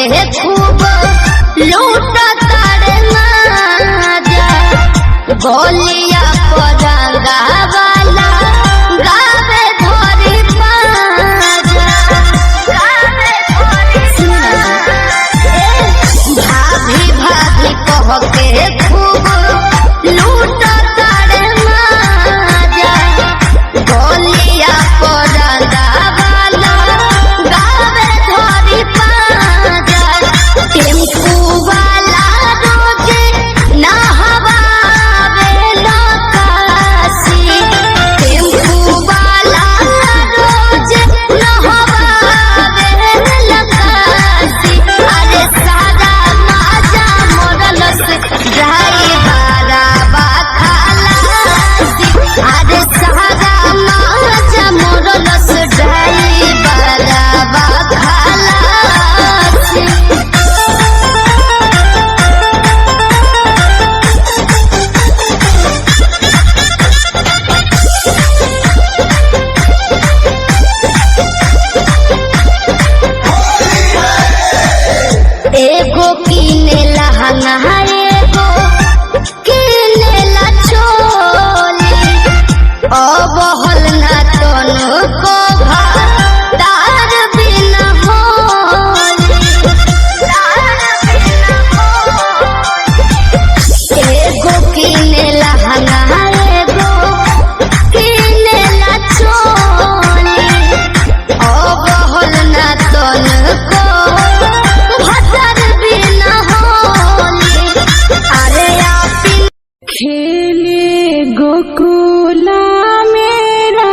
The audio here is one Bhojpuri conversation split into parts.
के खूब लूटा तारे माजा गोलिया परांगा वाला गावे धोरी पाजा भाभी भाभी कह के खूब लूटा तारे माजा गोलिया परांगा वाला गावे धोरी पाजा टेम्पू वाला रोजे नहवावे लकासी टेम्पू वाला रोजे नहवावे लकासी अरे सारा माजा मोरल से ड्राइवरा बा खलासी अरे सारा माजा मोरल से ड्राइवरा बा खलासी। एगो किने लहंगा एगो किने ला चोली अब हल ना तनु को तार बिना होली एगो किने लहंगा एगो किने ला चोली अब हल ना तनु को खेले गोकुला मेरा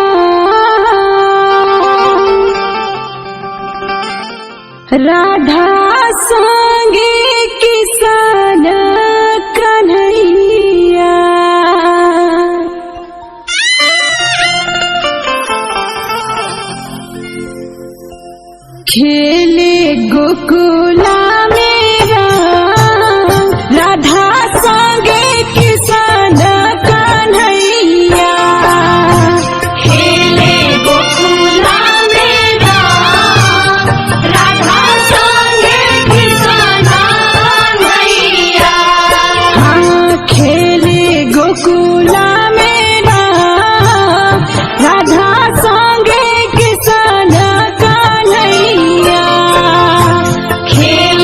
राधा संगे किसान कन्हैया खेले गोकुला मेरा राधा संगे किसान कन्हैया खेले गोकुला मेरा राधा संगे किसान कन्हैया हाँ खेले गोकुला मेरा राधा संगे किसान कन्हैया खेले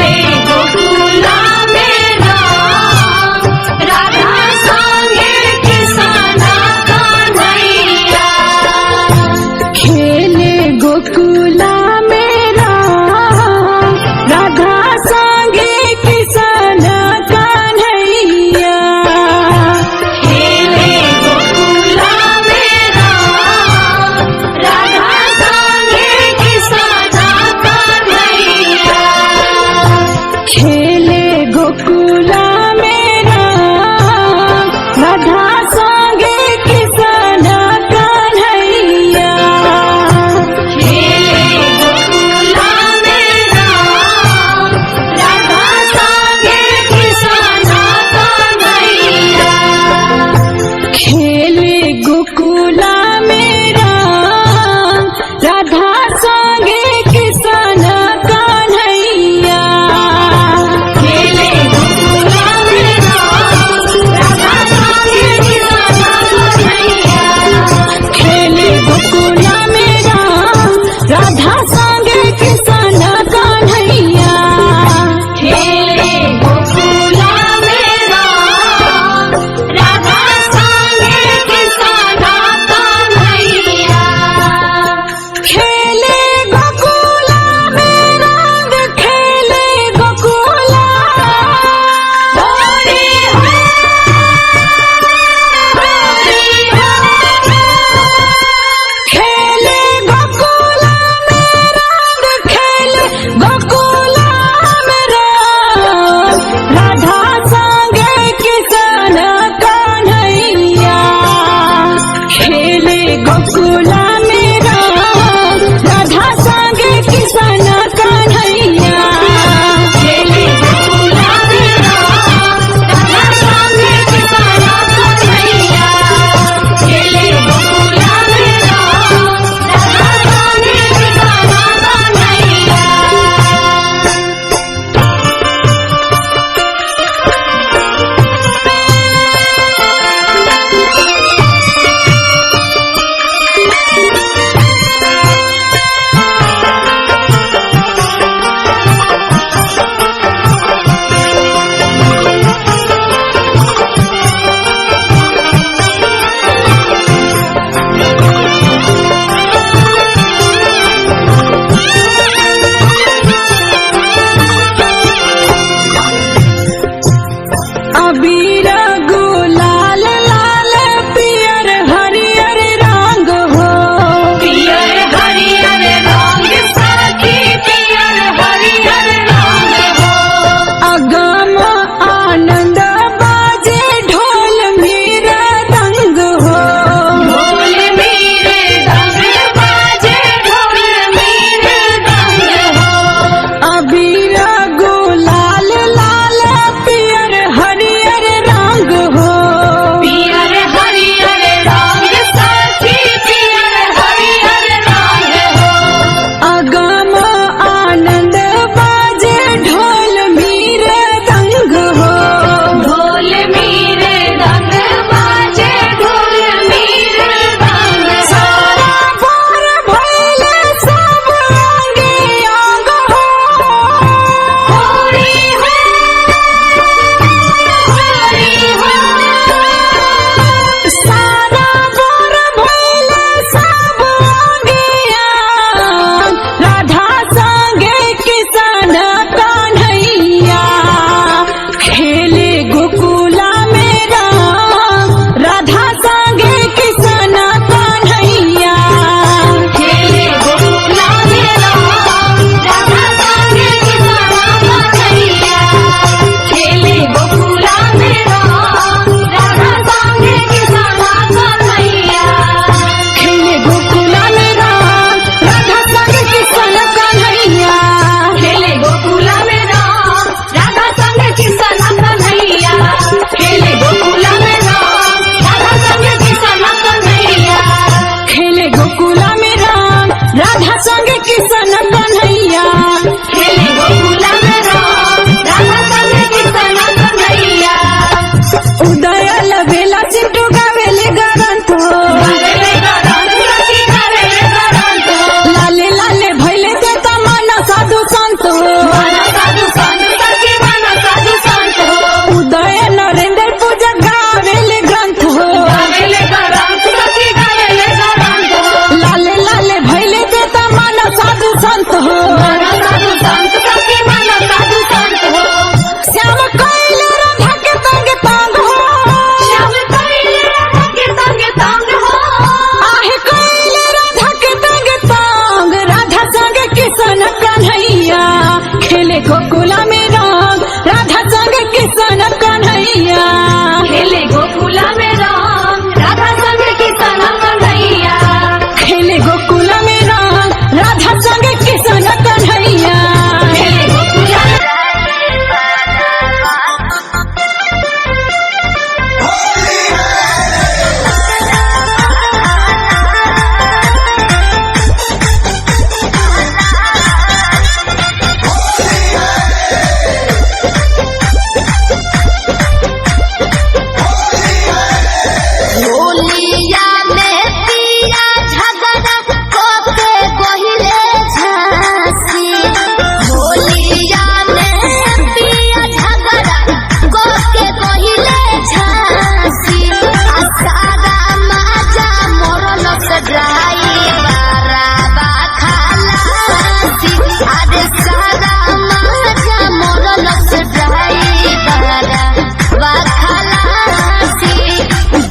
ड्राइवरवा खलासी अरे सारा माजा मोरलस ड्राइवरवा खलासी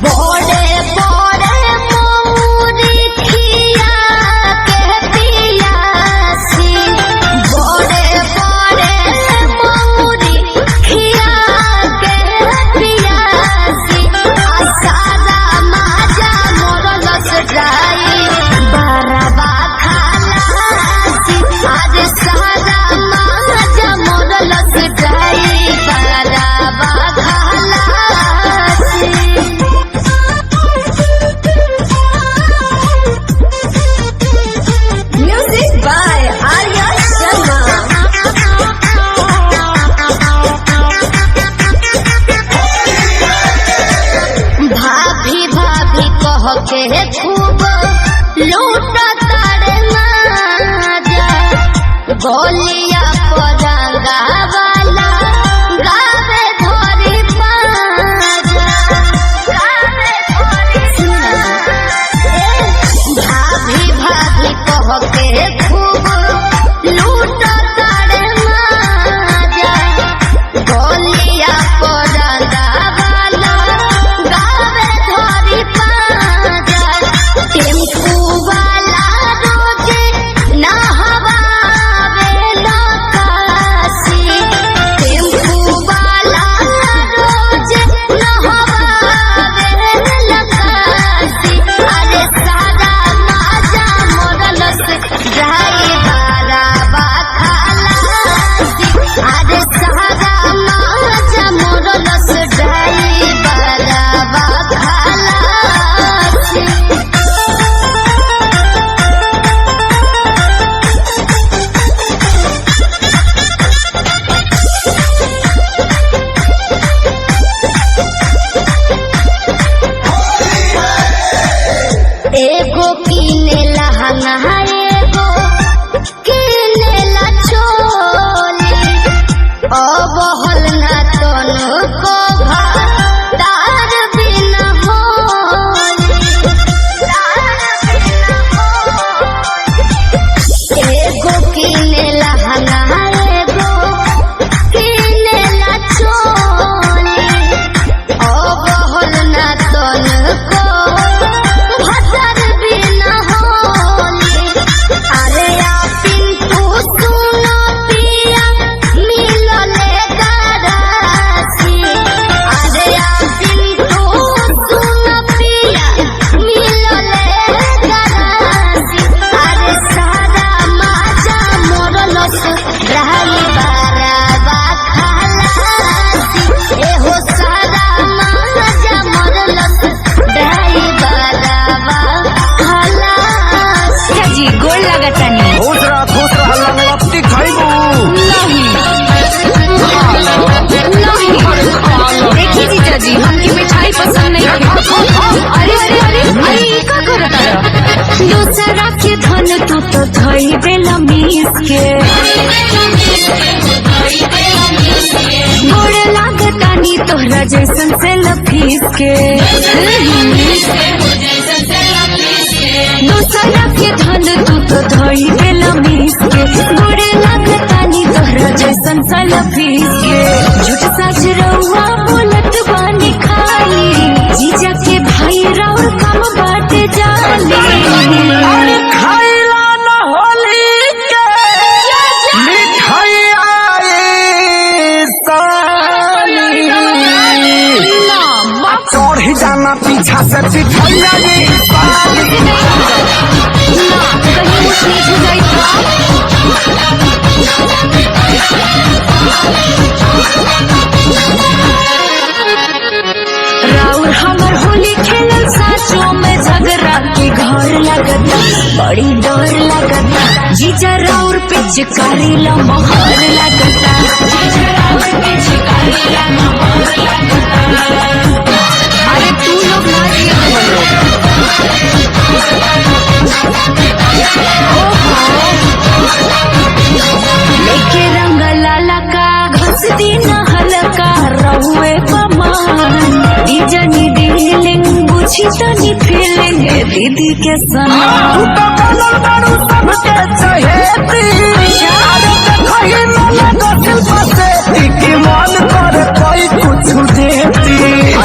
बड़े बड़े मौरी खिया के पियासी बड़े बड़े मौरी खिया के पियासी सारा माजा मोरलस ड्राइवरवा खलासी आज सारा माजा मोरलस ड्राइवरवा खलासी। Music by Arya Sharma. भाभी भाभी कह के खूब लूटा तारे माजा गोलिया परांगा वाला गावे धोरी पाजा गावे धोरी भाभी भाभी कह के खूब लूटा तारे माजा गोलिया परांगा वाला गावे धोरी पाजा टेम्पू वाला रोजे नहवावे लकासी टेम्पू वाला रोजे नहवावे लकासी अरे सारा माजा मोरलस ड्राइवरवा खलासी अरे सारा माजा मोरलस ड्राइवरवा खलासी। एगो किने लहंगा एगो किने ला चोली अबहल ना तन को तार बिना होली एगो किने लहंगा एगो किने ला चोली अबहल ना तन को भतर बिना होली अरे पिंटू सुनो पिया मिलले गरासी अरे पिंटू सुनो पिया मिलले गरासी अरे सारा माजा मोरलस ड्राइवरवा खलासी एहो सारा माजा मोरलस ड्राइवरवा खलासी। जी गोल लगतानी खुश रह लंगलत्ती खइबू देखी जीजा जी हमकी मिठाई पसंद नहीं है। अरे अरे अरे अरे ये का करता है दूसरा के धन तू तो धई बेला मीस के गोड़ लागतानी तोहरा जैसन से लफीस के दूसरा के धन तू तो धई बेला मीस के गोड़ लागतानी तोहरा जैसन से लफीस के झूठ सच रहुआ बोलत बानी खाली जीजा के भाई राउर कम बात जाली अरे खइला न होली के मिठाई आई साली चढ़ जाना पीछा से पिठैया रे साली राउर हमर होली खेलल साचो में झगड़ा के घर लगता बड़ी डर लगता जीजा राउर पिचकारी ला मोहर लगता अरे तू लोग ना लेके रंग लाला का घस दिन हलका रहुए पमान जनी दिलिंग बुझी तनी फीलिंग दीदी के सना तू तो बनल बारू सबके चहेती अरे देखो ही न लगो शिल्पा से कि मन करे कोई कुछ देती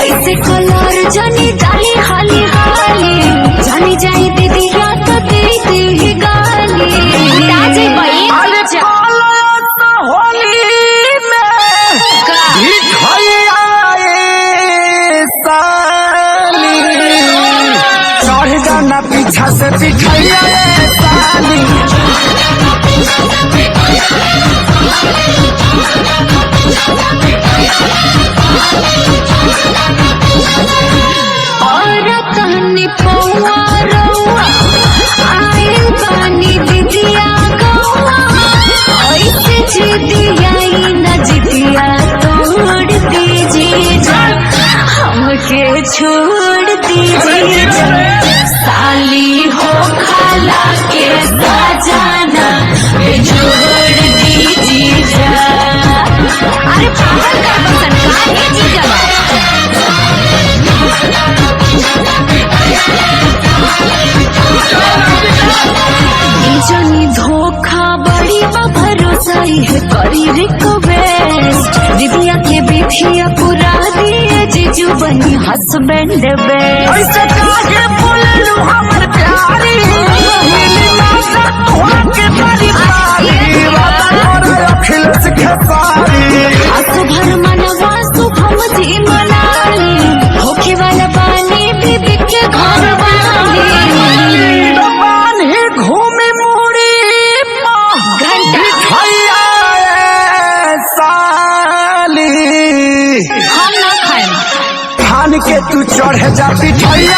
ऐसे कलर जानी डाली हाली हाली जानी जाई दीदी या तो दीदी ही गाली ताजे भाई अरे पालो तो होली में भिखैया साली चढ़ जाना पीछा से भिखैया साली और तहनी पौआ रौआ आयल पानी दीदिया गौआ ऐसे जिदिया न जिदिया तोड़ दीजिए जा हमके छोड़ दीजिए जा साली हो खाला के सजाना जोड़ दीजिए जा अरे पागल का बसन काहे जीजा जनी धोखा बड़ी भरोसा है करी रिक्वेस्ट दीदिया के बिथिया पूरा दिए जीजू बनी हस्बैंड बेस्ट ऐसे काहे बोललू हमर प्यारी मिली ना तोहरा के बड़ी प्यारी वादा करे अखिलेश खेसारी असुभर मनवा शुभम जी मनाली होखे वाला पानी बीबी के घर वाली दबान ही घूमी मुड़ी घंटा भैया साली हम ना खाए थान के तू चढ़ जा पिठैया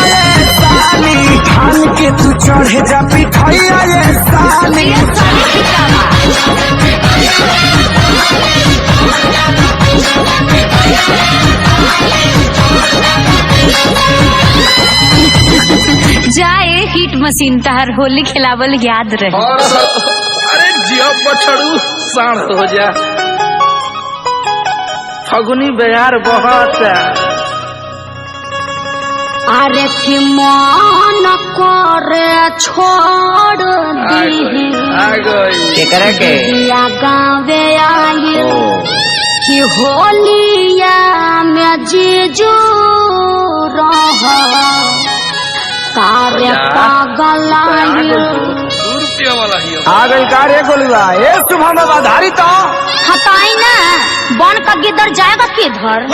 साली थान के तू चढ़ जा पिठैया साली जाए हीट मशीन तहर होली खिलावल याद रहे अरे जियो बछड़ू शांत हो जा फगुनी बयार बहुत अरे कि मन करे छोड़ दी आ गई केकरा के दिया गावे आई कि होलिया में जीजू रह तारे पागल आई ₹2 वाला ही आ गई कार्य गोलुआ ए सुबह में बधारी तो हटाई ना बन का गिदर जाएगा किधर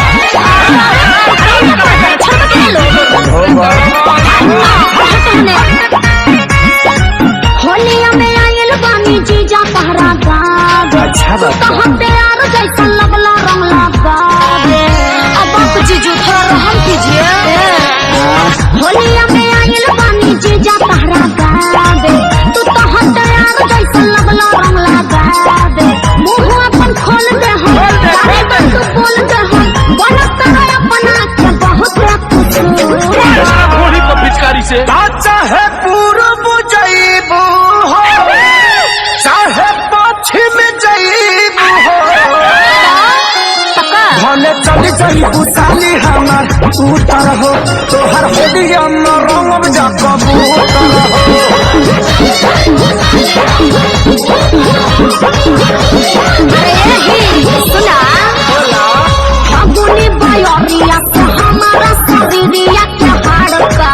होलिया में आयल बानी जीजा तहरा गावे अच्छा बात तो हम प्यार जैसा लगला रंग लगावे अब आप जीजू थोड़ा रहम कीजिए होलिया में आयल बानी जीजा तहरा गावे तू तो हम प्यार जैसा लगला रंग लगावे मुंह अपन खोल दे हम सारे बात तू बोल दे हम बनत रहे अपना के बहुत कुछ घोड़ी को पिचकारी से चाहे पूर्व जईबू हो चाहे पश्चिम जईबू हो भले चली जईबू साली हमार उतर हो तोहर होलिया में रंगब जा कबूतर सुना फागुनी बयरिया से हमारा शरीरिया के हाड़ का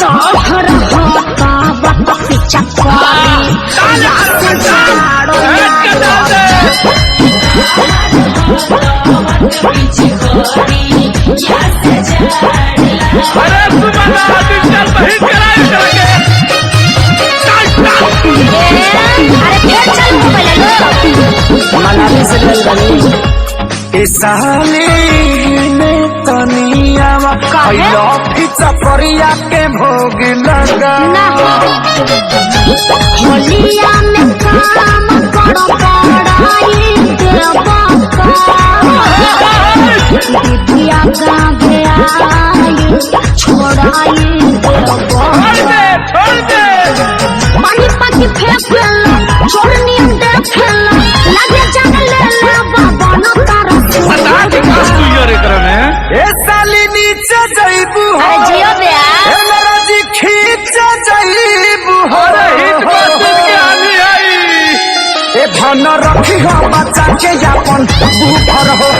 तोहर होता बत पीछा करी या से झाड़ो अरे सुबह डिजिटल बहिर कराए अरे फिर चल पहले मनाली से गल बनी ए साली ने तनिया कैलो फिचा परिया के भोग लगा होलिया में काम करो पड़ाई देवा दिया गावे आई छोड़ाई पानी पानी फेंक छोड़नी देख लगे जान ले बाबा न तारा बता के पास तू यार एकरा में ए साली नीचे जईबू हो अरे जियो बे रखी हो बच्चा के यापन बूफर हो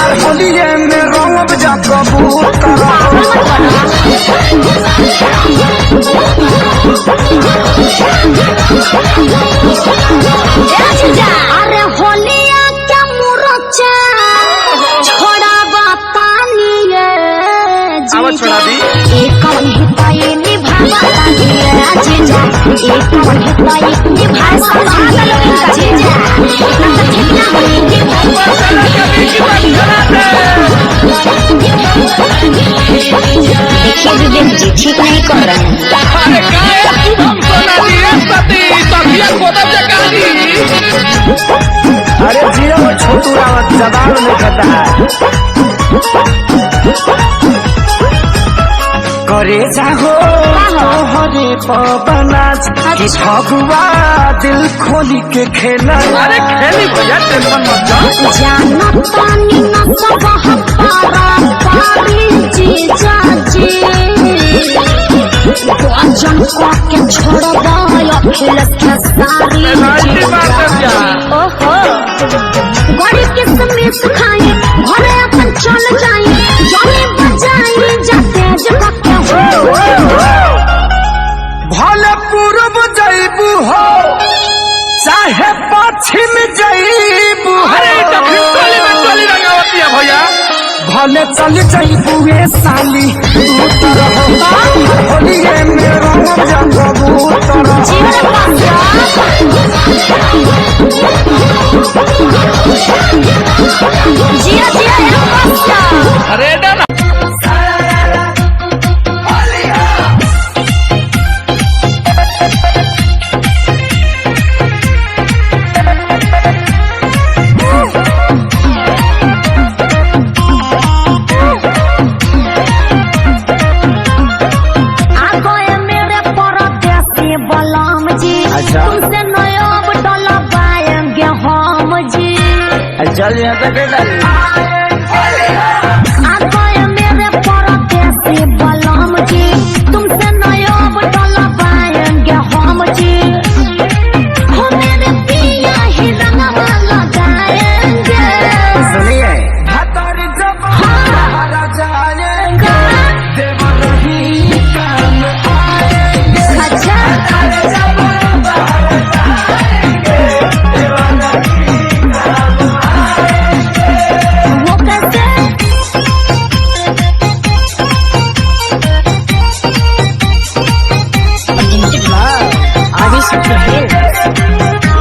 हर होलिये में रंग जा कबूतर अरे होलिया क्या मुरचा छोड़ा बतानी आवाज छोड़ा दी। एक हिताई निभावा जीजा एक हिताई निभावा जीजा इतना तो ठीक ना देखिए विवेक जी ठीक नहीं कर रहे हैं। अरे काय हम सोना दिए सती तबिया कोदम जगा दी। अरे जियो छोटू रावत जवाब में कहता है करे जाहो हरे पवनाज कि फगुआ दिल खोली के खेला अरे खेली भैया टेंशन मत जा। जाना पानी न सब हमारा पानी जीजा जी जन को के छोड़वा अखिल के सारी नाइटी मार कर जा। ओहो गड़ी किसमिस खाए घरे अपन चल जाए जाने बजाए जाते जगह हो भले पूर्व जैबू हो चाहे पश्चिम जैबू अरे दक्षिण टोली में टोली रंगावती है भैया। भले चल जैबू ए साली उतर हो होलिये में रंग जा कबूतर जीवन जिया जिया अरे डना बलम जी अच्छा। तुमसे नयोब डोला पाएंगे हम जी चल यहाँ तक आगोए मेरे परदेसी बलम जी तुमसे नयोब डोला पाएंगे हम जी हो मेरे पिया ही रंगवा लगाएंगे सुनिए हतर जब हरा जाएंगे देवर ही काम आएंगे अच्छा वो कैसे आगे सकते हैं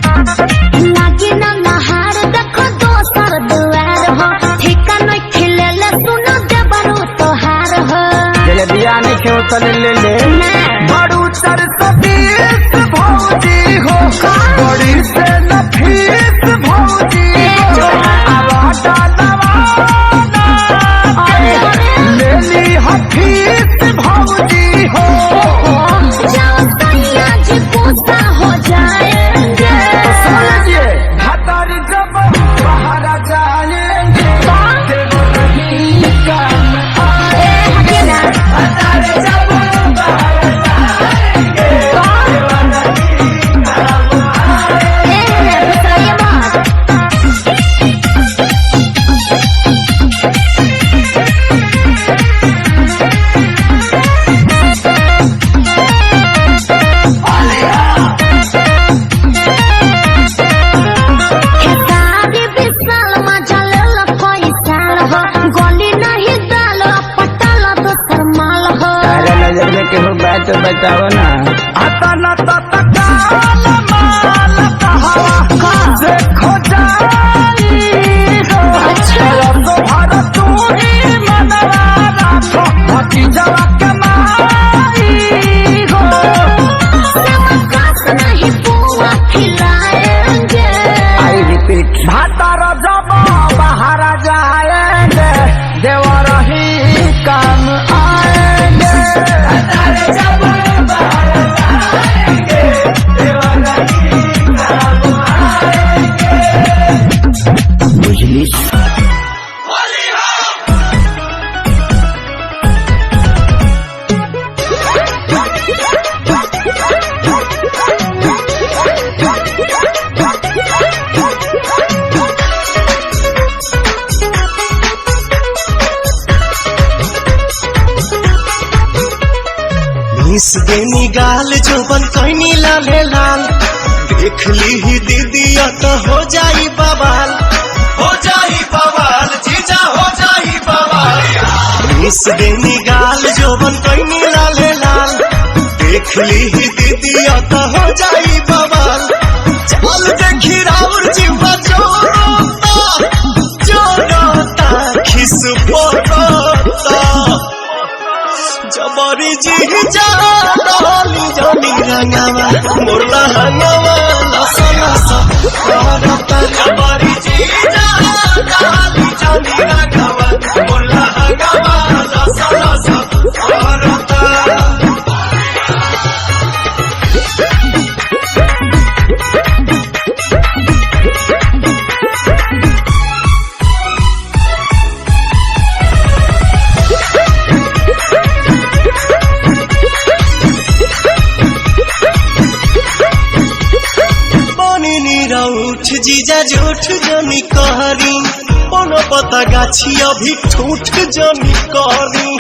लागी ना नहार देखो दोसर दुआर हो ठिका नहीं खिले ले सुनो देवरू तोहार हो जलेबिया नहीं खेव तले ले बड़ू चर सबीस भौजी हो बड़ी से नफीस भौजी हो आवाटा नवाना ले ली हफीस भौजी हो जाओ सैया जी गुस्सा हो जाएंगे समझिए हतर जब बाहर जाएंगे देवर ही काम हटे ना खेसारी विशाल मजा ले लो कोई साल हो गोली नहीं डाल पटाल दोसर माल हो अरे नजर में केहू बात तो बताओ ना आता न तकाल माल कहावा से खो जाई हो रंग भर तू ही मनवा राखो भतीजवा के माई हो समकास नहीं पुआ खिलाएंगे आई रिपीट भातर जब बाहर जाएंगे देवर ही काम आएंगे मिस देनी गाल जोबन कहनी लाले लाल देख ली ही दीदी तो हो जाई बवाल जीजा हो जाई बवाल मिस देनी गाल जोबन कहनी लाले लाल देख ली ही दीदी तो हो जाई बवाल चल देखी राउर जीवा जोरोता खिस पोरोता जबरी जीजा डाली जानी रंगावा मुरला हंगावा लसा लसा करता जबरी जीजा डाली जानी रंगावा मुरला हंगावा लसा लसा करता उठ जीजा झूठ जनी कहरी कोनो पता गाछी अभी ठूठ जनी कहरी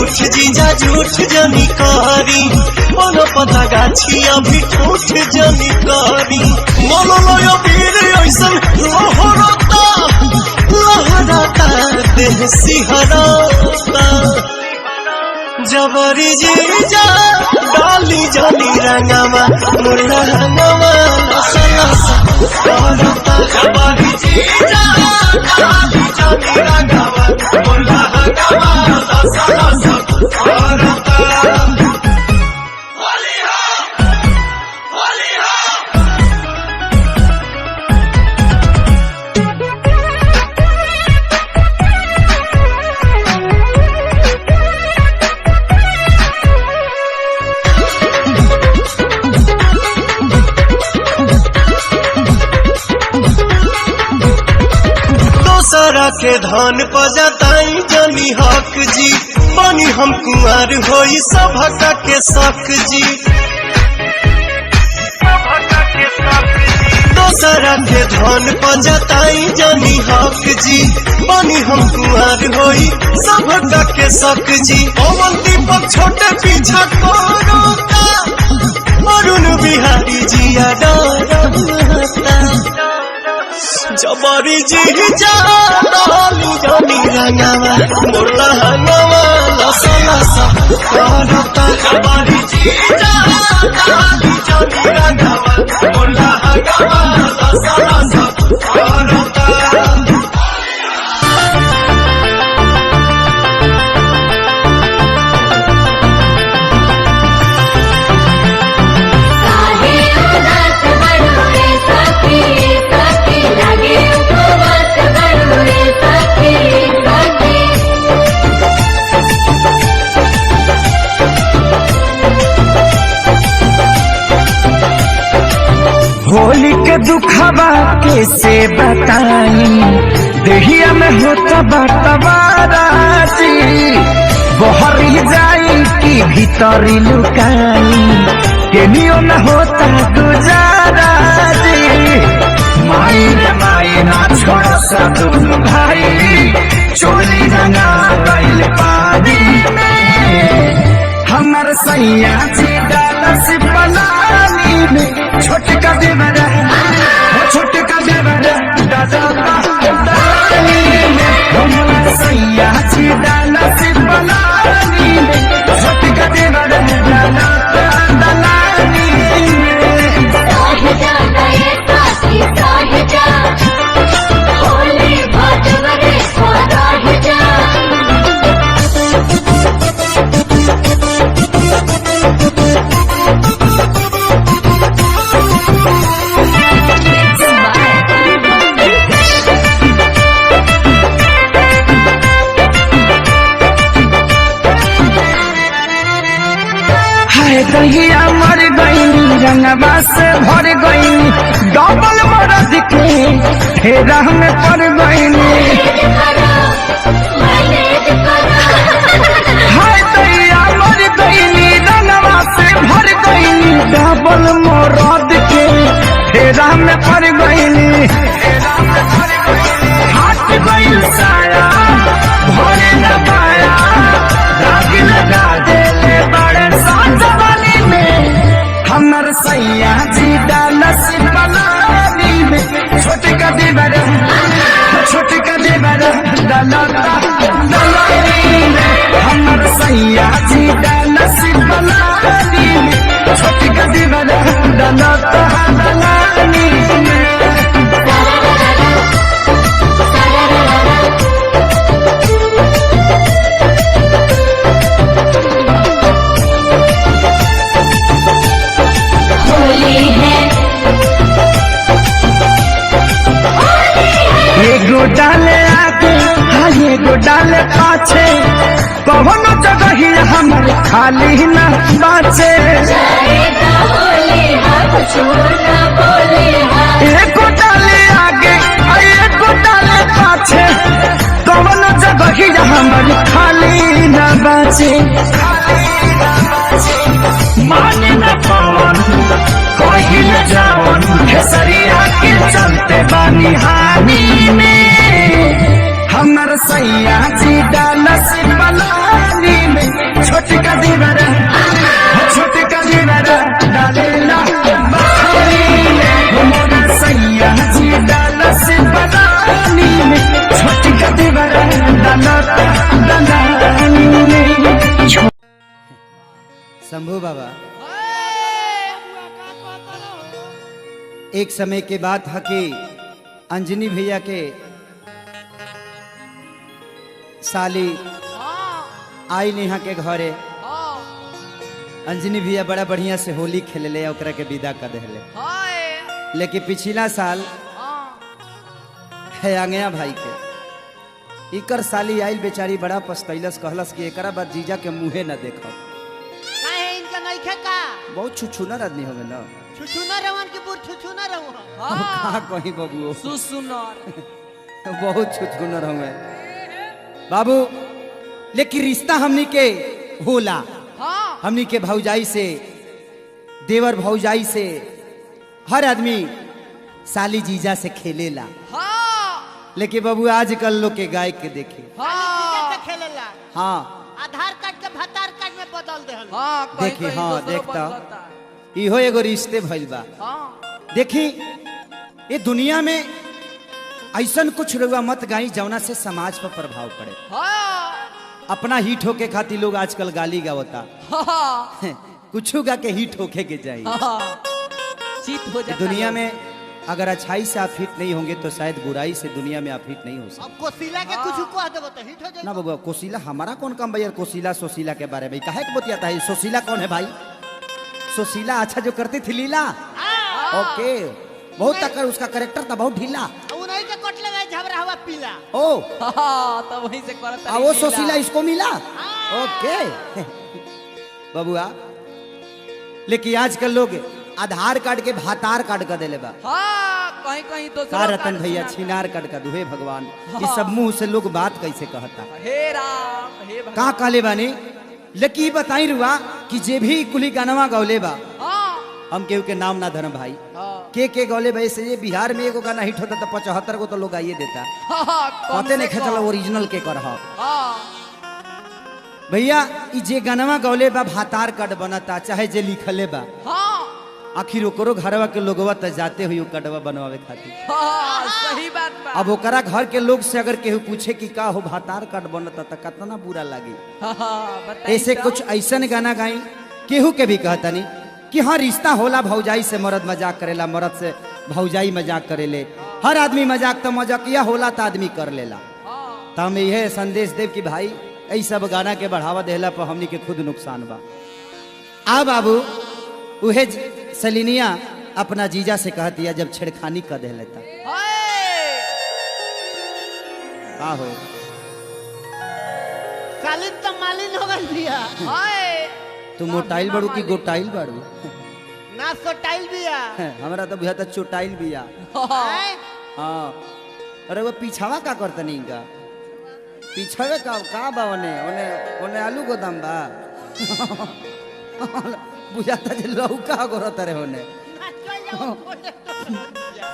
उठ जीजा झूठ जनी कहरी कोनो पता गाछी अभी ठूठ जनी कहरी मोलो लोयो वीर ऐसन लहराता देह सिहराता जबरी जीजा डाली जानी रंगावा मुरला हंगावा लसा लसा करता जबरी जीजा डाली जानी रंगावा मुरला हंगावा लसा लसा करता दोसरा के धन पजताई जनी हक जी बनी हम कुंवर होई सभक के शक जी दोसरा के धन पजताई जनी हक जी बनी हम कुंवर होई सभक के शक जी पवन दीपक छोटे पीछा कोरोता अरुण बिहारी जिया डरता जबरी जीजा डाली जानी रंगावा मुरला हंगावा लसा लसा करता जबरी जीजा डाली जानी रंगावा मुरला हंगावा लसा लसा करता होली के दुखबा कैसे बताई देहिया में होता बटवाराजी बहरी जाई कि भीतरी लुकाई केनियो में होता गुजाराजी माई रे माई ना छोड़ सा दोनों भाई चोली रंगा गइल पानी हमर सैया जी डालस बनानी में छोटका देवरा छोटका देवरा डाली में हमर सैया जी डालस बनानी में छोटका देवरा डाली में साहिजा गए साथी साहिजा होली भटवरे साहिजा दहिया मर गई रंगवा से भर गई डबल मरद के फेरा में पड़ गई हाय दहिया मर गई रंगवा से भर गई डबल मरद के फेरा में पड़ गई हाथ गई साया भरे सैया जी डालस बनानी में छोटी का दीवाना डाला बनानी में होली है एगो डाले आगे हाँ एगो डाले पाछे कौनो जगह ही हमर खाली न बाचे जाएगा होली हाथ छोड़ना बोले हाथ एगो डाले आगे आ एगो डाले पाछे कौनो जगह ही हमर खाली न बाचे माने न पवन कोई न जावन खेसरिया के चलते बानी हानि में हमर सैया जी डालस बनानी में छोटी का दीवारा छोटी का दीवारा डालेला बखानी में हमर सैया जी डालस बनानी में छोटी का दीवारा डालेला में शंभू बाबा एक समय के बात है कि अंजनी भैया के साली आई नेहा के घरे अंजनी भैया बड़ा बढ़िया से होली खेले ओकरा के विदा कर दिले लेकिन पिछला साल है आंगया भाई के इकर साली आइल बेचारी बड़ा पछतैलस कहलस कि एकरा बाद जीजा के मुँहे न देखो बहुत छुछुनर आदमी होवे ना कहा कहीं बाबू बहुत छुछुनर होवे बाबू लेकिन रिश्ता हमनी के होला हमनी के भौजाई से देवर भौजाई से हर आदमी साली जीजा से खेलेला लेकिन बाबू आजकल लोग के गाय के देखे हाँ आधार कार्ड के भतार कार्ड में बदल दे देखी हाँ देखता इहो एगो रिश्ते भइल बा देखी ये दुनिया में ऐसन कुछ रउआ मत गाई जौना से समाज पर प्रभाव पड़े अपना हिट होके खातिर लोग आजकल गाली गावता कुछ गा के हिट होके के चाहिए दुनिया में अगर अच्छाई से आप हिट नहीं होंगे तो शायद बुराई से दुनिया में आप हिट नहीं हो सकते। अब कोशिला के कुछ कह देबो तो हिट हो जाए ना बाबू कोशिला हमारा कौन काम भाई यार कोशिला सोशीला के बारे में काहे के बतियाता है सोशीला कौन है भाई सोशीला अच्छा जो करती थी लीला ओके बहुत तक उसका करेक्टर था बहुत ढीला उन्हीं के कट लगा झबरा हुआ पीला ओ तब वहीं से करता वो सोशीला इसको मिला ओके बबुआ लेकिन आजकल लोग आधार कार्ड के भातार कार्ड का देले बा कहीं कहीं तो का रतन भैया छिनार कार्ड का दुहे भगवान इस सब मुंह से लोग बात कैसे कहता हे राम हे भगवान का कहले बानी लेकिन बताई रुआ कि जे भी कुली गानवा गौले बा हम केहू के नाम ना धरम भाई के गौले भाई से ये बिहार में एगो गाना हिट होता तो 75 को तो लोग आइए देता पते नहीं खेचल ओरिजिनल के कर भैया जे गानवा गौले बा भातार कार्ड बनता चाहे जे लिखले बा आखिर ओकरो घरवा के लोगवा त जाते हुई कटवा बनवावे खातिर सही बात बा अब ओकरा घर के लोग से अगर केहू पूछे कि का हो भातार कार्ड बनता त कितना बुरा लागी ऐसे कुछ ऐसन गाना गाई केहू के भी कहता नहीं कि हाँ रिश्ता होला भौजाई से मर्द मजाक करेला मर्द से भौजाई मजाक करेले हर आदमी मजाक तो मजाकिया होला तो आदमी कर लेला तो हम यह संदेश देव कि भाई ऐ सब गाना के बढ़ावा देला पर हमनी के खुद नुकसान बा आ बाबू उहे सलिनिया अपना जीजा से कहती है जब छेड़खानी कर दे लेता का हो सालिन तो मालिन हो गई भैया तू मोटाइल बाड़ू की गोटाइल बाड़ू ना सोटाइल भैया हमरा तो बुझा चोटाइल बिया हाँ अरे वो पीछावा का करता नहीं का पीछावे का बा ओने आलू गोदाम बा बुझाता जे लौका गोरत रे होने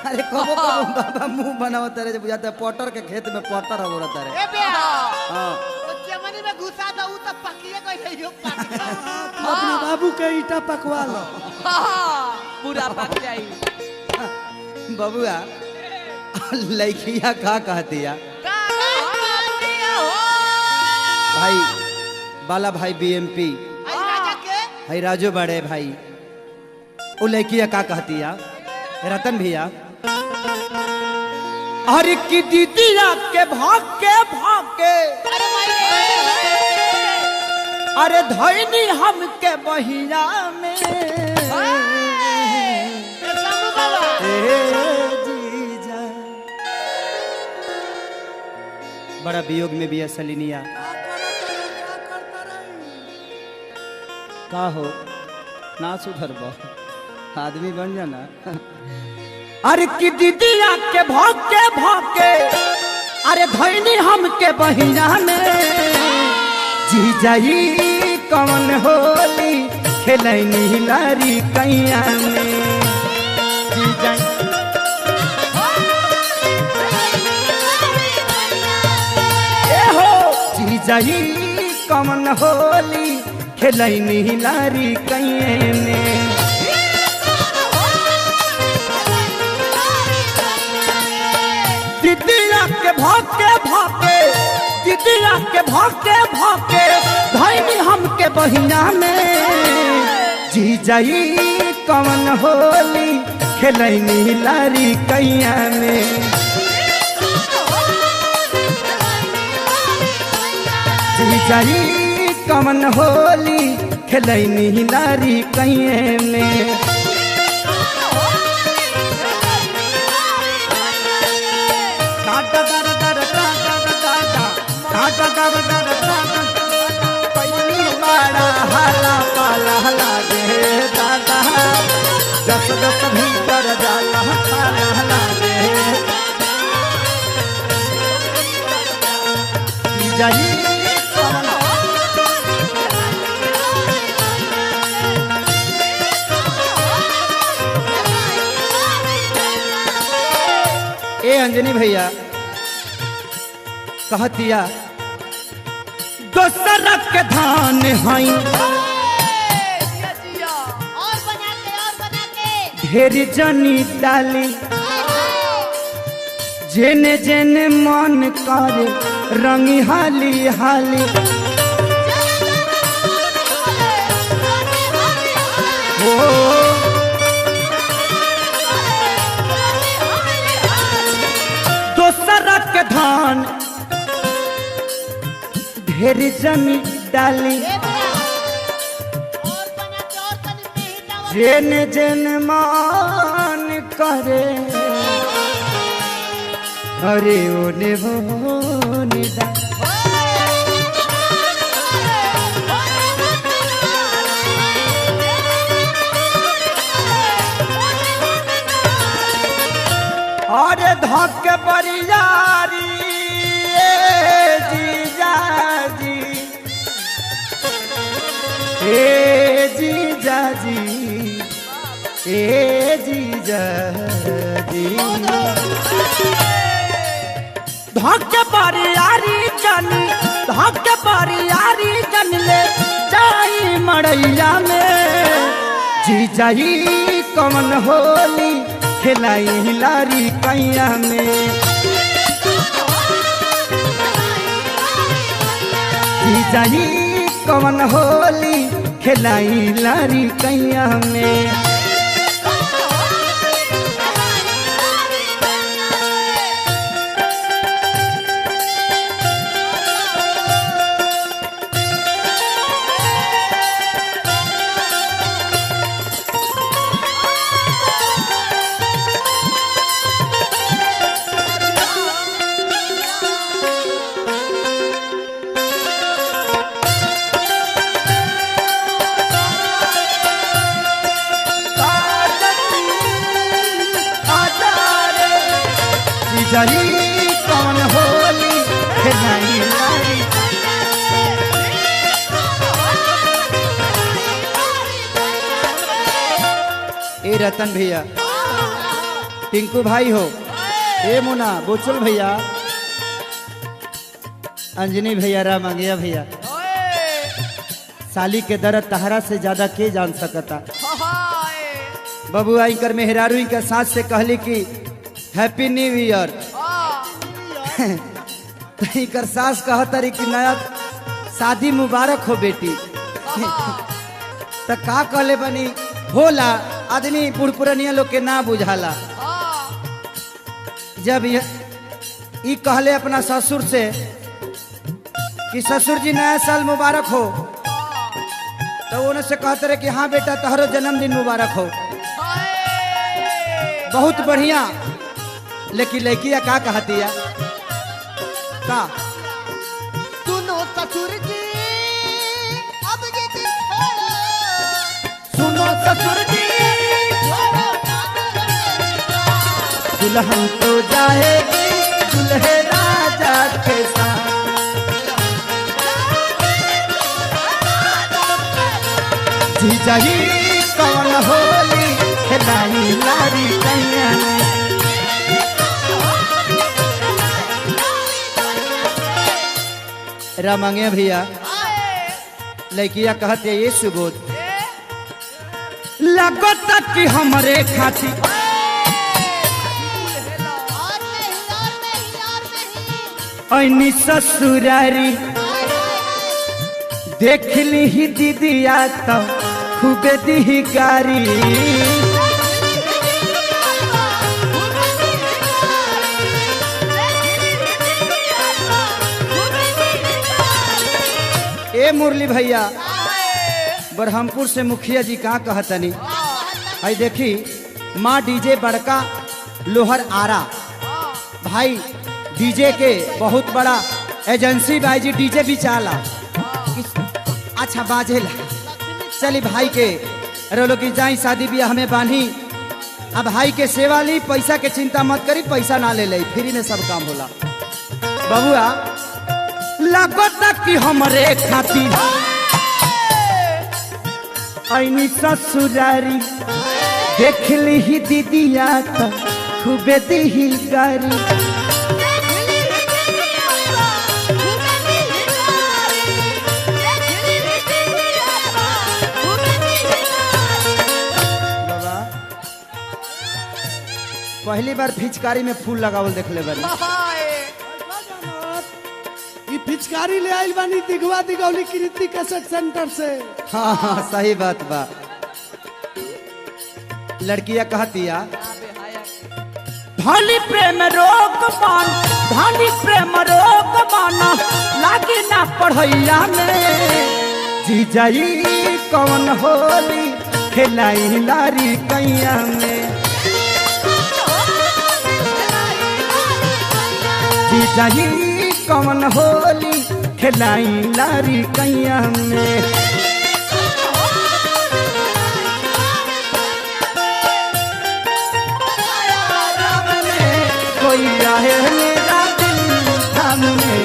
अरे कबो कबो बाबा मुंह बनावत रे बुझाता पटर के खेत में पटर गोरत रे ए बे हां ओ चमनी में घुसा दो उ त पकिए गई यो पाक अपने बाबू के ईटा पकवा लो पूरा पक जाई बबुआ लइकिया का कहती है भाई बाला भाई बीएमपी आई राजा के भाई राजू बड़े भाई वो लड़किया का कहती है रतन भैया अरे की दीदिया के भाग के अरे भाई अरे धैनी हम के बहिया में शंभू बाबा ए जीजा बड़ा वियोग में भी है सलिनिया का हो ना सुधर आदमी बन जाना अरे की दीदिया के भाग के अरे धैनी हम के बहिना में जीजाई कौन होली खेलैनी लारी कैया में जीजाई ए हो जीजाई कौन होली खेलैनी लारी कैया में दीदिया के भागे दीदिया के भागे धैनी हम के बहिना में जीजाई कौन होली खेलैनी लारी कैया में जीजाई कौन होली खेलैनी लारी कैया में दस भीतर जाला लागे जाई ए अंजनी भैया कहतिया दोसर के धान हई और बना के ढेर जनी डाली जेने जेने मन करे रंगी हाली हाली हो दोसर के धान ढेर जनी डाली जेने जेने मान करे अरे ओने भोने दा अरे धक्के बरियारी जीजा जी ए जीजा जी ए जीजा जी धक्के बरियारी जन ले जाई मड़ैया में जीजाई कौन होली खेलाई लारी कैया में जीजाई कौन होली खेलाई लारी कैया में जीजाई कौन होली खेलाई लारी ए रतन भैया टिंकू भाई हो ए मुना बोचल भैया अंजनी भैया रामंगिया भैया साली के दर्द तहरा से ज्यादा के जान सकता बबुआ इनकर मेहरारू के साथ से कहली कि हैप्पी न्यू ईयर इकर सास कहतरी कि नया शादी मुबारक हो बेटी। तो का कहले बनी होला आदमी पुरपुरनिया लोग के ना बुझाला। जब ई कहले अपना ससुर से कि ससुर जी नया साल मुबारक हो, तो उन्हें से कहते रहे कि हाँ बेटा तोहरो जन्मदिन मुबारक हो। बहुत बढ़िया। लेकिन लड़किया का कहती है का सुनो ससुर जी अब ये दिन छोड़ो, सुनो ससुर जी दुल्हन तो जाएगी दुल्हे राजा के साथ, जीजा ही कौन होली खिलाई लारी कैया ने। रामंगे भैया लड़किया कहते ये सुबोध लगो तक कि हमरे खाती ऐनी ससुरारी देख ली ही दीदिया तो खूबे दी गारी। ए मुरली भैया बरहमपुर से मुखिया जी कहाँ कहतनी आई देखी माँ डीजे बड़का लोहर आरा भाई डीजे के बहुत बड़ा एजेंसी भाई जी डीजे भी चाला। अच्छा बाजेला चली भाई के रोलो की जाई शादी ब्याह हमें बांधी। अब भाई के सेवा ली पैसा के चिंता मत करी पैसा ना ले ले फ्री में सब काम होला। बबुआ लगो तक कि हमरे खातिर ऐनी ससुरारी देख ली ही दीदिया तो खूबे दी गारी। पहली बार पिचकारी में फूल लगावल देखले बानी। ये पिचकारी ले आइल बानी दिगवा दिगौली कृति कैसेट सेंटर से। हाँ हाँ सही बात बा। लड़किया कहतिया धनी प्रेम रोग मान धनी प्रेम रोग माना लागे ना पढ़ैया में, जीजाई कौन होली खेलाई लारी कैया में, जीजाई कौन होली खेलाई लारी कैया में। कोई आए मेरा दिल थामने,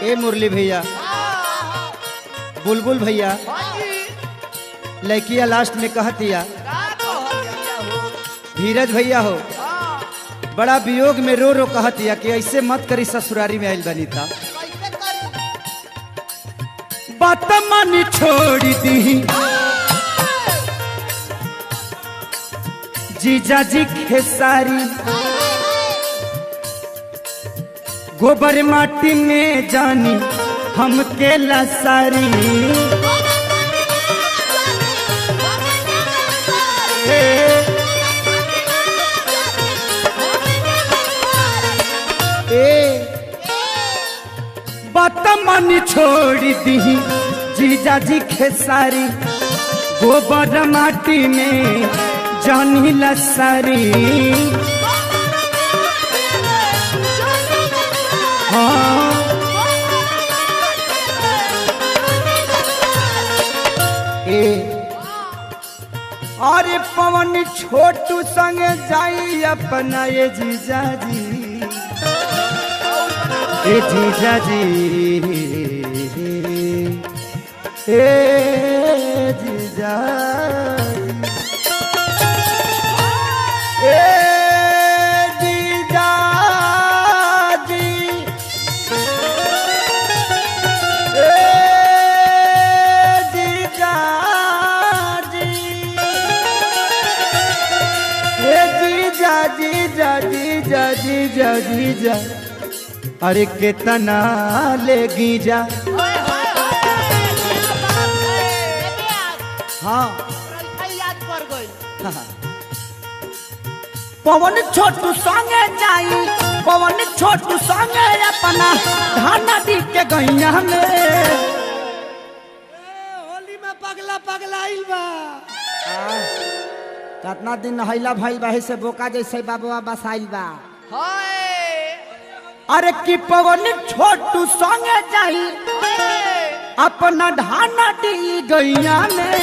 ए मुरली भैया बुलबुल भैया लड़किया लास्ट में कहतिया धीरज भैया हो बड़ा वियोग में रो रो कहतिया कि ऐसे मत करी ससुरारी में आइल बनी था बात मन छोड़ दी जीजा जी खेसारी गोबर माटी में जानी हम के लसारी बात मन छोड़ दी जीजा जी खेसारी गोबर माटी में जानी लसारी हाँ अरे पवन छोटू संग जाई अपना ये जीजा जी ए जीजा जी ए जीजा ए जीजा जी जीजा अरे कितना लेगी जा। हाँ याद कर गई पवन छोटू संगे जाई पवन छोटू संगे अपना धाना दी के गैया में होली में पगला पगला आइल बा। कितना दिन नहैला भइल बा से बोका जैसे बाबुआ बसाइल बा। अरे कि पवन छोटू संगे जाई अपना धाना दी गैया में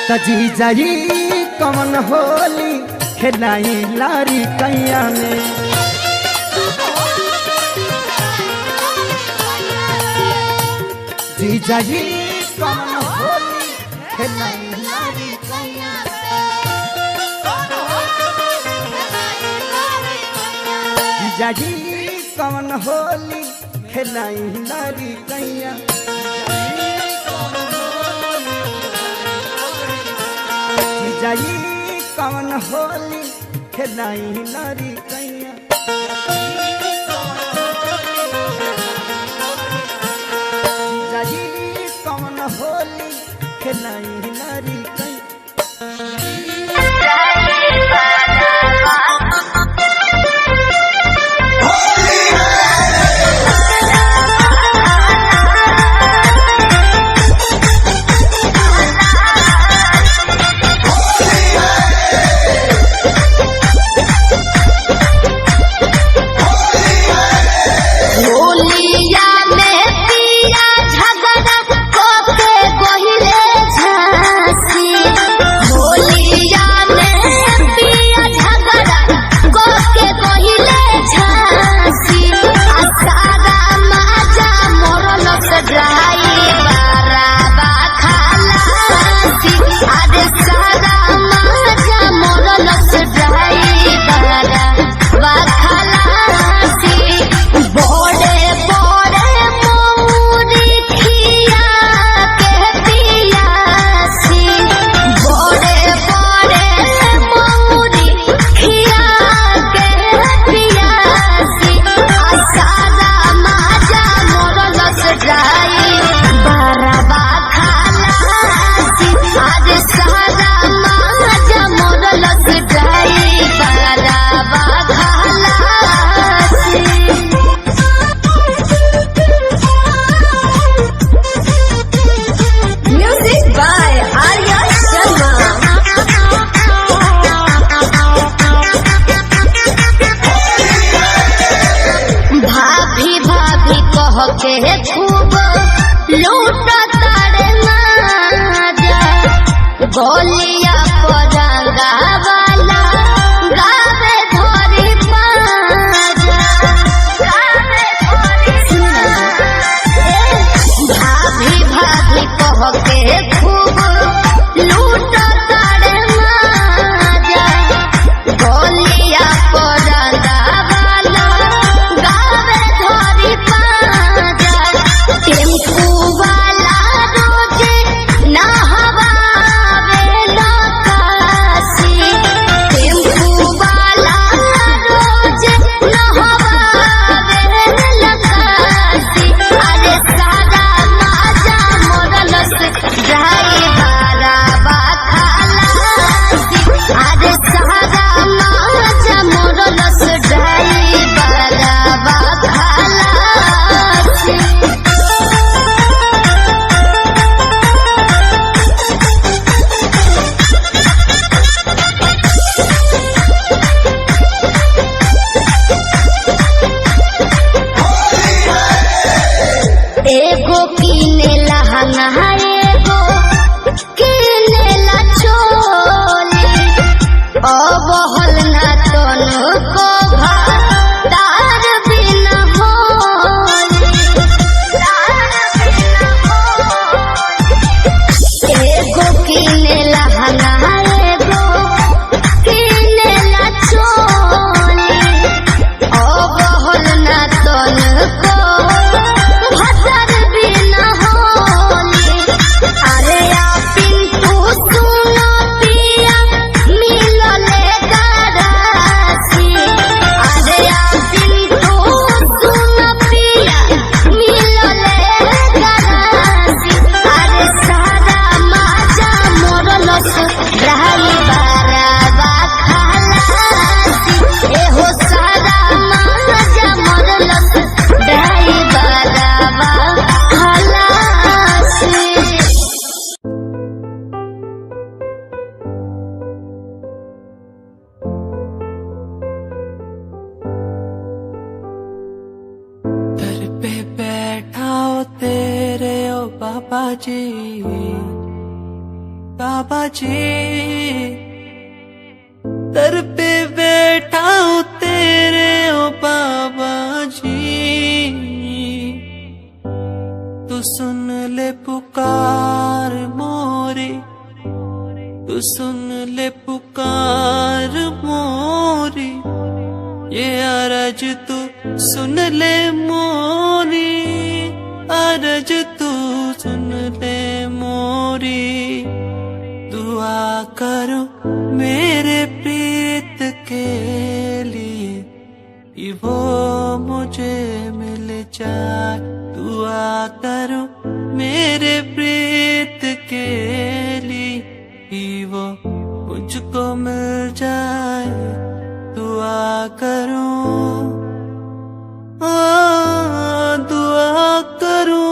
तजी जाई कमन होली खेलाई लारी कैया में। जी जाई कमन होली खेलाई लारी कैया जी जाई कमन होली खेलाई लारी कैया। जी जाई कमन होली खेलाई लारी कैया। जाई कमन होली खेलाई लारी कैया। होलिया में पिया झगड़ा कोके गहिले झांसी। होलिया में पिया झगड़ा कोके गहिले झांसी। सारा माजा मोरल से ड्राई बाराबा खालासी। अरे सारा माजा मोरल से ड्राई बाराबा खालासी। बड़े बड़े मौरी खिया के पियासी। बड़े बड़े मौरी खिया के पियासी। सारा माजा मोरल से जाई बाराबा खालासी। आज सारा माजा मोरल से जाई बाराबा खालासी। Music by Arya Sharma. भाभी भाभी कह के खूब लूट तारे माजा। गोलिया परांगा वाला गावे धोरी पाजा। गावे धोरी भाभी भाभी कह के खूब लूट तारे माजा। गोलिया परांगा वाला गावे धोरी पाजा। टेम्पू वाला रोजे नहवावे लकासी। टेम्पू वाला रोजे नहवावे लकासी। अरे सारा माजा मोरल से पापा जी, पापा जी, दर पे बैठा हूँ तेरे ओ पापा जी, तू सुन ले पुकार मोरी, तू सुन ले पुकार मोरी, ये अरज तू सुन ले मोरी, अरज तू सुन ले मोरी, दुआ करो मेरे प्रीत के लिए कि वो मुझे मिल जाए, दुआ करो मेरे प्रीत के लिए कि वो मुझको मिल जाए, दुआ करो, दुआ करो,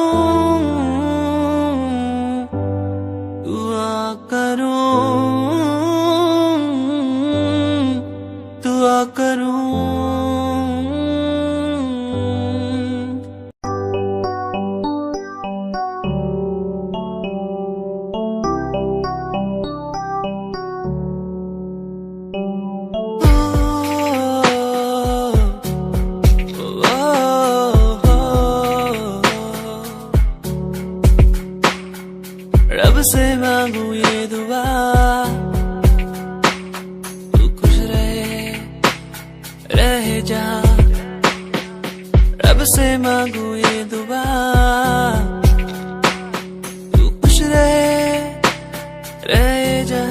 दुआ करो, दुआ करो। रब से मांगू ये दुआ, तू खुश रहे जा, रब से मांगू ये दुआ, तू खुश रहे जा,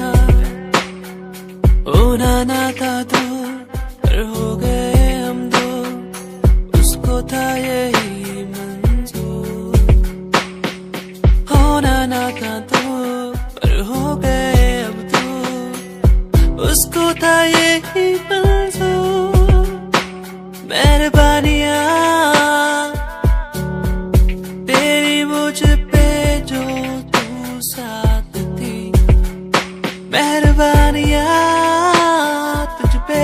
होना ना था तू पर हो गए हम दो, उसको था यही मंजूर, होना ना था तू पर हो गए अब तू, उसको था यही मंजूर, मेहरबानियाँ तेरी मुझ पे जो तू साथ थी, मेहरबानियाँ तुझ पे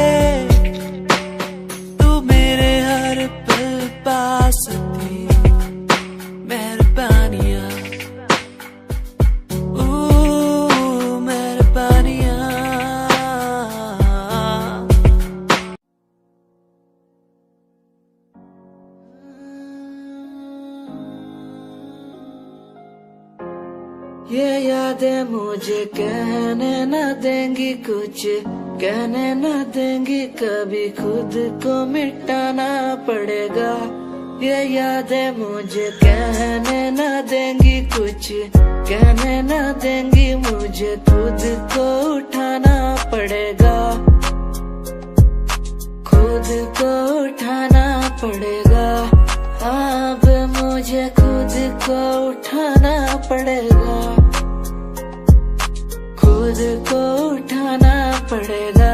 तू मेरे हर पल पास थी, मेहरबानियाँ मेहरबानियाँ। ये यादें मुझे कहने न देंगी कुछ, कहने न देंगी कभी, खुद को मिटाना पड़ेगा, ये यादें मुझे कहने न देंगी कुछ, कहने न देंगी मुझे, खुद को उठाना पड़ेगा, खुद को उठाना पड़ेगा, अब मुझे खुद को उठाना पड़ेगा, खुद को उठाना पड़ेगा,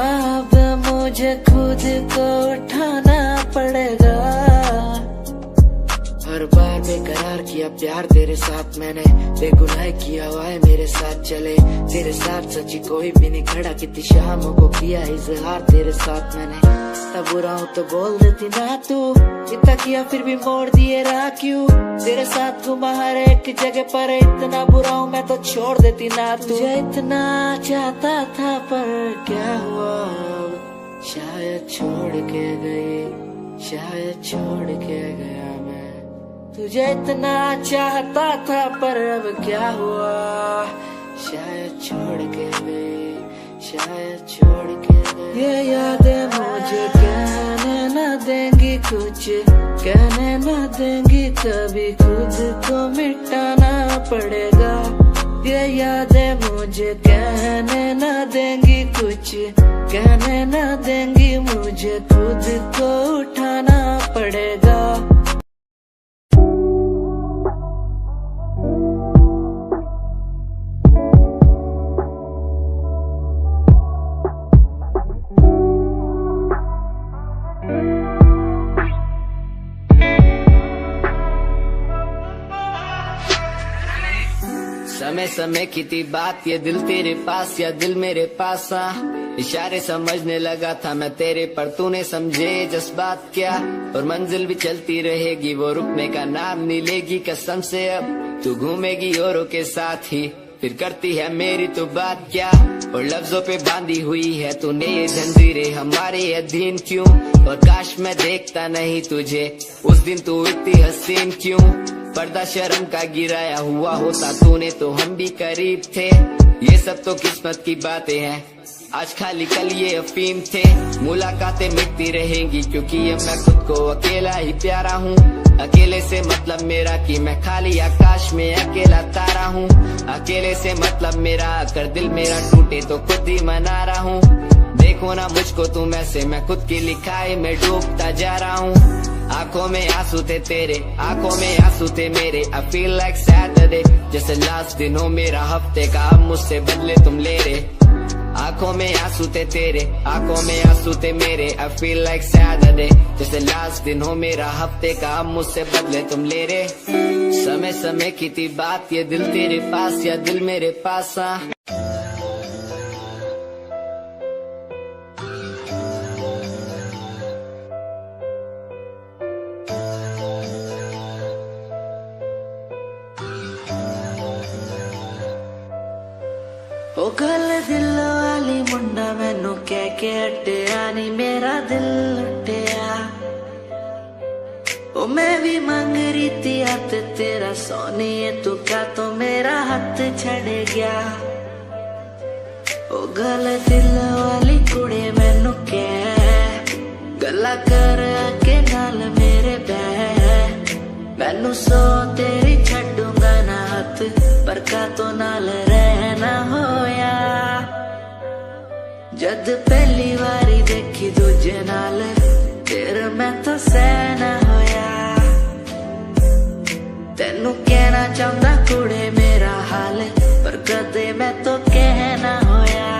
अब मुझे खुद को उठाना पड़ेगा। हर बार बेकरार किया प्यार तेरे साथ मैंने, बेगुनाह किया हुआ है मेरे साथ चले, तेरे साथ सच्ची कोई भी नहीं खड़ा, कितनी शामों को किया इजहार तेरे साथ मैंने, तब बुरा हूँ तो बोल देती ना तू, इतना किया फिर भी मोड़ दिए राह क्यों, तेरे साथ घुमा हर एक जगह पर, इतना बुरा हूँ मैं तो छोड़ देती ना तू, तुझे इतना चाहता था पर क्या हुआ, शायद छोड़ के गई, शायद छोड़ के गया मैं, तुझे इतना चाहता था पर अब क्या हुआ, शायद छोड़ के गई, शायद छोड़ के गई, ये यादें मुझे कहने न देंगी कुछ, कहने न देंगी कभी, खुद को मिटाना पड़ेगा, ये यादें मुझे कहने न देंगी कुछ, कहने न देंगी मुझे, खुद को उठाना पड़ेगा। समय समय की थी बात, ये दिल तेरे पास या दिल मेरे पास, इशारे समझने लगा था मैं तेरे, पर तूने समझे जज्बात क्या। और मंजिल भी चलती रहेगी, वो रुकने का नाम नहीं लेगी कसम से। अब तू घूमेगी औरों के साथ ही, फिर करती है मेरी तो बात क्या। और लफ्जों पे बांधी हुई है तूने ये जंजीरें, हमारे अधीन क्यों। और काश मैं देखता नहीं तुझे उस दिन, तू इतनी हसीन क्यों। पर्दा शर्म का गिराया हुआ होता तूने तो हम भी करीब थे। ये सब तो किस्मत की बातें हैं, आज खाली कल ये अफीम थे। मुलाकातें मिटती रहेंगी क्योंकि अब मैं खुद को अकेला ही प्यारा हूँ। अकेले से मतलब मेरा कि मैं खाली आकाश में अकेला तारा हूँ। अकेले से मतलब मेरा अगर दिल मेरा टूटे तो खुद ही मना रहा हूँ। देखो ना मुझको तुम ऐसे, मैं खुद की लिखाई में डूबता जा रहा हूँ। आंखों में आंसू थे तेरे, आंखों में आंसू थे मेरे। I feel like Saturday, जैसे लास्ट दिन हो मेरा हफ्ते का, अब मुझसे बदले तुम ले रहे। आंखों में आंसू थे तेरे, आंखों में आंसू थे मेरे। I feel like Saturday, जैसे लास्ट दिन हो मेरा हफ्ते का, अब मुझसे बदले तुम ले रहे। समय समय की थी बात, ये दिल तेरे पास या दिल मेरे पास। ओ गल दिल वाली मुंडा मैनू कह के हटिया नी मेरा दिल हटिया। ओ मैं भी मांग रही थी हाथ तेरा सोनिए, तू क्या तो मेरा हाथ छड़ गया। ओ गल दिल वाली कुड़े मैनू कह गल्ला कर के नाल मेरे बह। मैनू सो तेरी छड्डूंगा ना हाथ, पर का तो नाल रहना होया। जद पहली बारी देखी दूजे नाल, फिर मैं तो सहना होया। तेनू कहना चाहता कुड़े मेरा हाल, पर कदे मैं तो कहना होया।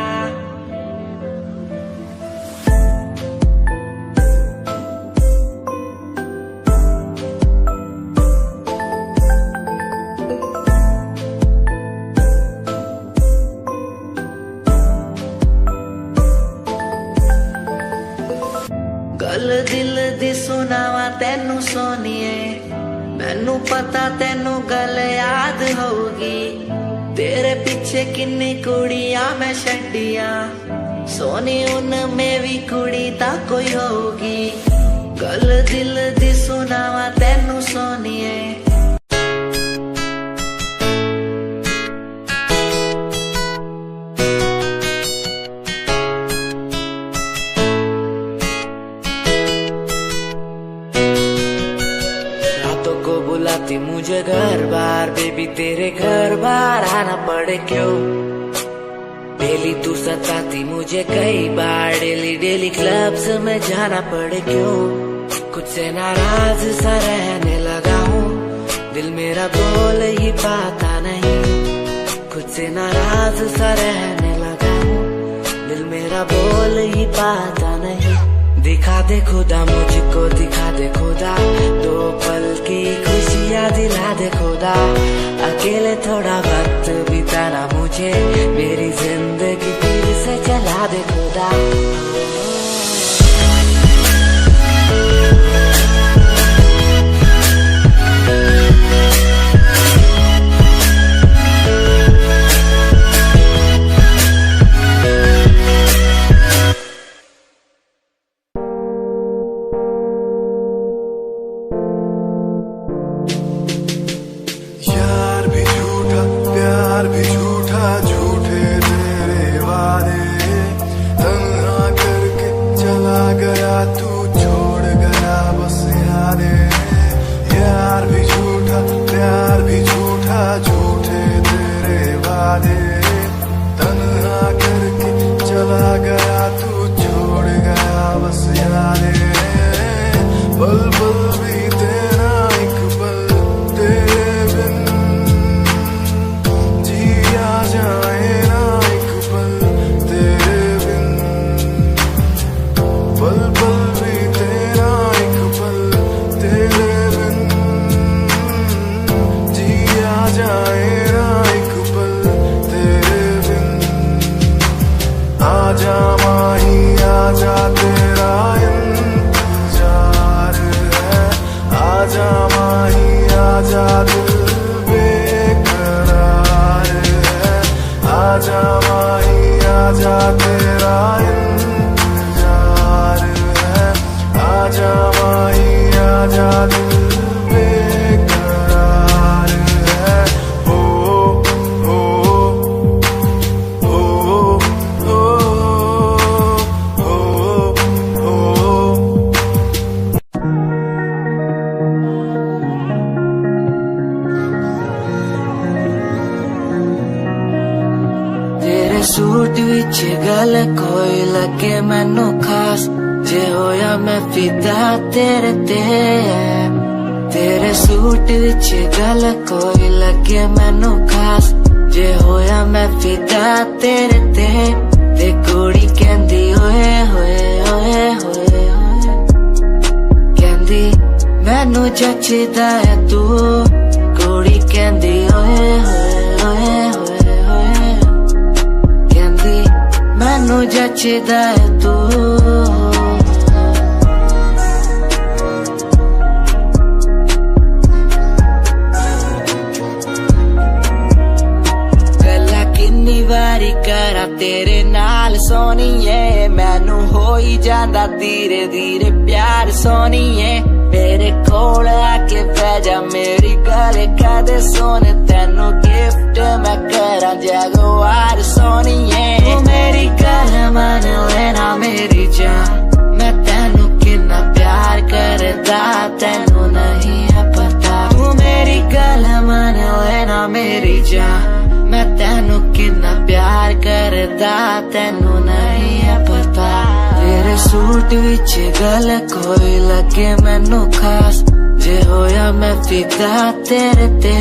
गल दिल दी सुनावा तेनू सोनिए, मैनू पता तेनू गल याद होगी। तेरे पीछे किन्नी कुड़ियां मैं छड्डिया, सोनी उनमें भी कुड़ी ता कोई होगी। गल दिल दी सुनावा तेनू सोनिए। बुलाती मुझे घर बार, बेबी तेरे घर बार आना पड़े क्यों। डेली तू सताती मुझे कई बार, डेली डेली क्लब्स में जाना पड़े क्यों। खुद से नाराज सा रहने लगा हूँ, दिल मेरा बोल ही पाता नहीं। खुद से नाराज सा रहने लगा हूँ, दिल मेरा बोल ही पाता नहीं। दिखा दे खुदा मुझको, दिखा दे खुदा, दो पल की खुशियाँ दिला दे खुदा। अकेले थोड़ा वक्त बिताना मुझे, मेरी जिंदगी फिर से चला दे खुदा। यार भी सूट विच गल कोई लगे मैनू खास जे होया मैं फिदा तेरे ते तेरे सूट विच गल कोई लगे मैनू खास जे होया मैं फिदा तेरे ते कुड़ी कहंदी ओए होए ओए होए कहंदी मैनू जचदा है तू कुड़ी कहंदी ओए होए ओए होए कहंदी मैनू जचदा है तू वारी करा तेरे नाल सोनीए मैनू हो ही जांदा धीरे धीरे प्यार सोनीए मेरे कोल आके पै जा मेरी गल कदे सोने तेनू गिफ्ट मैं करा जगवार सोनीए तू मेरी गल मन लेना मेरी जान मैं तेनू कितना प्यार करदा तेनू नहीं है पता तू मेरी गल मन लेना मेरी जान मैं तेनू कितना प्यार करदा तेनू नहीं है पता तेरे सूट विच गल कोई लगे मैनू खास जे होया मैं फिदा तेरे ते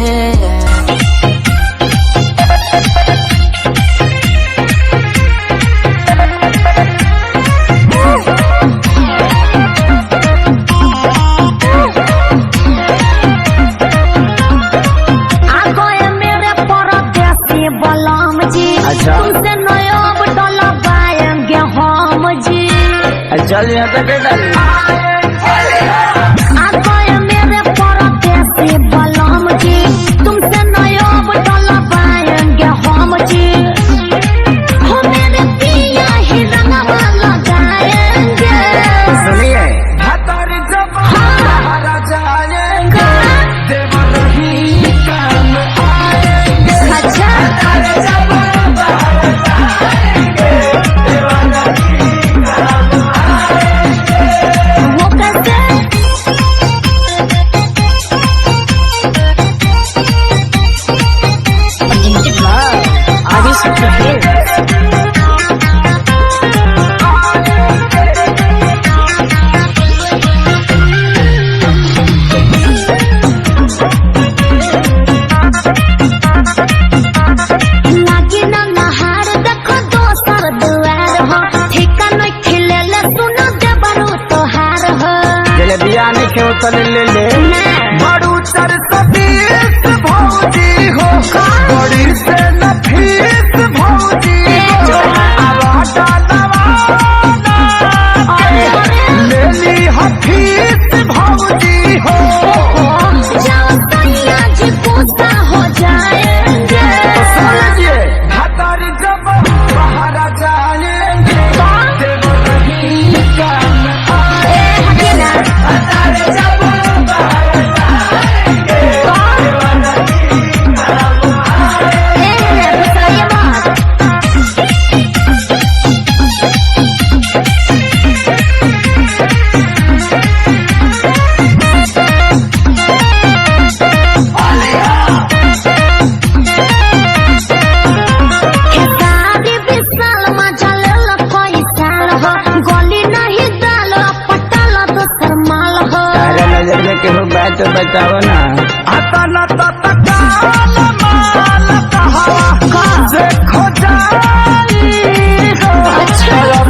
तुमसे नयाब डला पाएंगे हम जी चल यहाँ तक आ गए मेरे परदेसी बलम जी तुमसे नयाब डला पाएंगे हम जी हो मेरे पिया ही रंगवा लगाएंगे सुनिए हतारी जब बाहर जाएंगे देवर ही काम आएंगे अच्छा ले बड़ू चर सतीश भौजी हो बड़ी से नफीस भौजी हो ले ली हफीस भौजी हो जी गुस्सा हो जाएंगे तो समझिए हतारी जब बाहर जाएंगे तो बताओ ना आता ना तकाल माल कहावा से खो जाई हो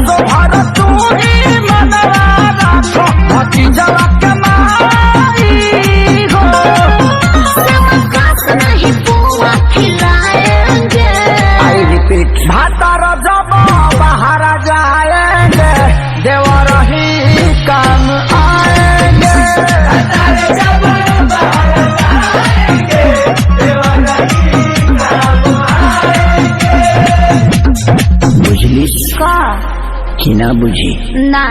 तो भारत तू ही मनवा राखो भतीजा के माई हो समकास नहीं पुआ खिलाएंगे आई रिपीट भातार जब बाहर जाएंगे देवर ही काम आएंगे बुझली कि ना बुझी ना